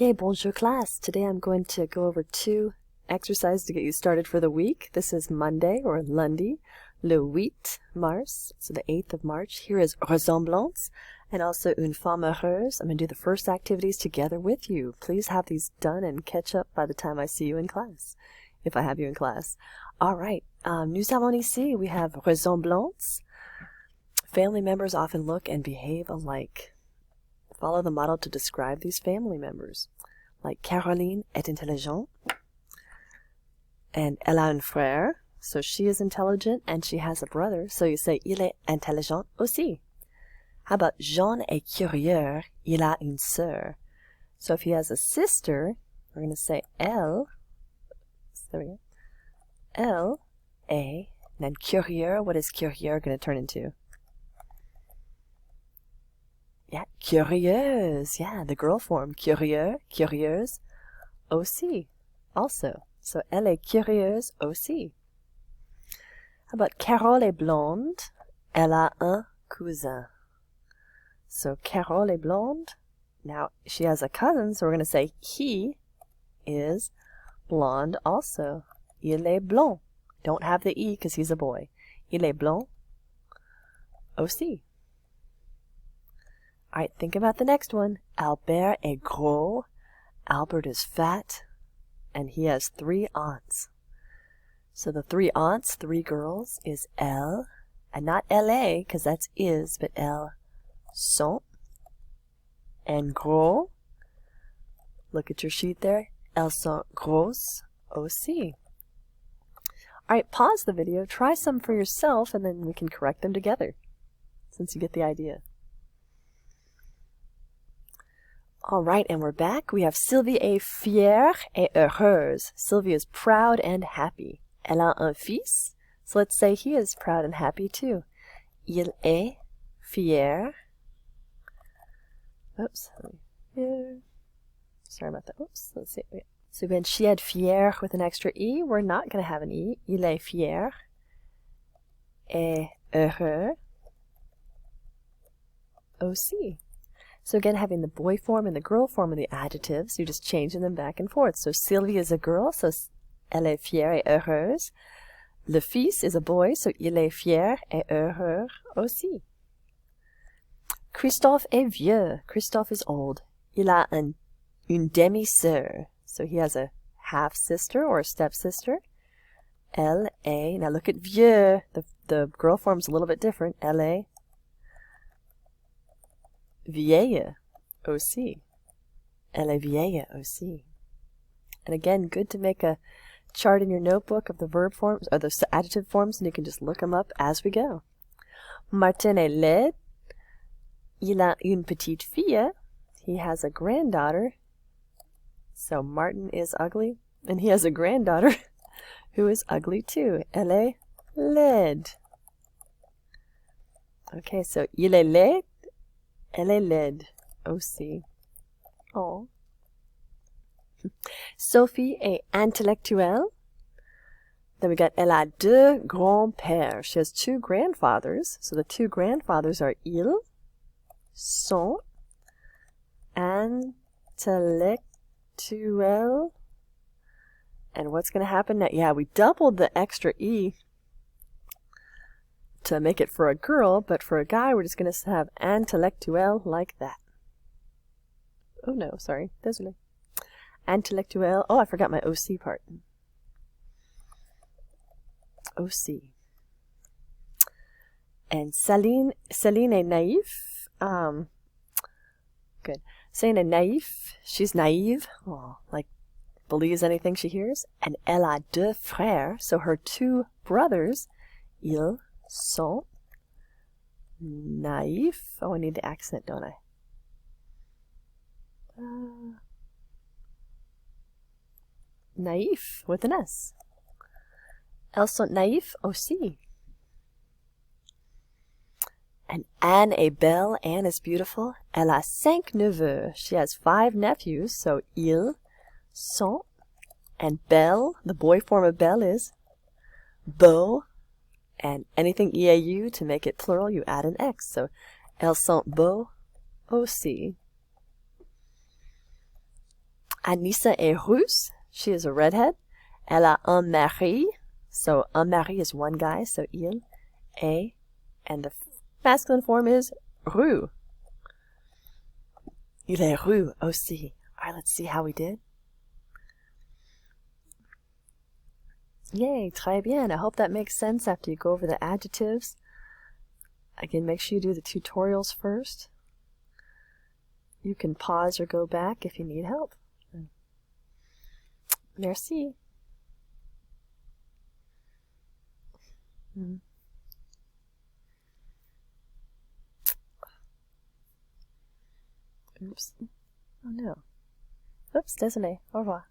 Yay, bonjour class. Today I'm going to go over 2 exercises to get you started for the week. This is Monday or lundi, le 8 mars, so the 8th of March. Here is Ressemblances and also une femme heureuse. I'm going to do the first activities together with you. Please have these done and catch up by the time I see you in class, if I have you in class. All right, nous avons ici, we have Ressemblances. Family members often look and behave alike. Follow the model to describe these family members. Like Caroline est intelligente, and elle a un frère, so she is intelligent and she has a brother, so you say il est intelligent aussi. How about Jean est curieux, il a une sœur. So if he has a sister, we're going to say elle, there we go, elle est, and then curieux, what is curieux going to turn into? Yeah, curieuse. Yeah, the girl form. Curieux, curieuse, aussi, also. So, elle est curieuse aussi. How about Carole est blonde? Elle a un cousin. So, Carole est blonde. Now, she has a cousin, so we're going to say he is blonde also. Il est blond. Don't have the E because he's a boy. Il est blond aussi. All right, think about the next one. Albert est gros. Albert is fat, and he has 3 aunts. So the 3 aunts, 3 girls, is elle, and not elle, because that's is, but elles sont, and gros. Look at your sheet there. Elles sont grosses aussi. All right, pause the video, try some for yourself, and then we can correct them together, since you get the idea. All right, and we're back. We have Sylvie est fière et heureuse. Sylvie is proud and happy. Elle a un fils. So let's say he is proud and happy too. Il est fier. Oops. Sorry about that. Oops. Let's see. So when she had fier with an extra E, we're not going to have an E. Il est fier et heureux aussi. So again, having the boy form and the girl form of the adjectives, you're just changing them back and forth. So Sylvie is a girl, so elle est fière et heureuse. Le fils is a boy, so il est fier et heureux aussi. Christophe est vieux. Christophe is old. Il a une demi-sœur. So he has a half-sister or a step-sister. Elle est, now look at vieux. The girl form's a little bit different. Elle est vieille aussi. Elle est vieille aussi. And again, good to make a chart in your notebook of the verb forms or the adjective forms, and you can just look them up as we go. Martin est laid. Il a une petite fille. He has a granddaughter. So Martin is ugly, and he has a granddaughter who is ugly too. Elle est laide. Okay, so il est laid. Elle est laide aussi. Oh. Sophie est intellectuelle. Then we got elle a 2 grands-pères. She has 2 grandfathers. So the 2 grandfathers are ils sont intellectuels. And what's going to happen now? Yeah, we doubled the extra E to make it for a girl, but for a guy, we're just going to have intellectuel like that. Oh no, sorry. Désolé. Intellectuel. Oh, I forgot my OC part. OC. And Céline est naïf. Good. Céline est naïf. She's naive. Oh, like believes anything she hears. And elle a 2 frères. So her 2 brothers, ils sont naïfs. Oh, I need the accent, don't I? Naïf with an S. Elles sont naïfs aussi. And Anne est belle. Anne is beautiful. Elle a 5 neveux. She has 5 nephews, so ils sont. And belle, the boy form of belle is beau. And anything EAU, to make it plural, you add an X. So, elles sont beaux aussi. Anissa est russe. She is a redhead. Elle a un mari. So un mari is one guy, so il est. And the masculine form is rue. Il est rue aussi. All right, let's see how we did. Yay, très bien. I hope that makes sense after you go over the adjectives. Again, make sure you do the tutorials first. You can pause or go back if you need help. Merci. Oops. Oh no. Oops, désolé. Au revoir.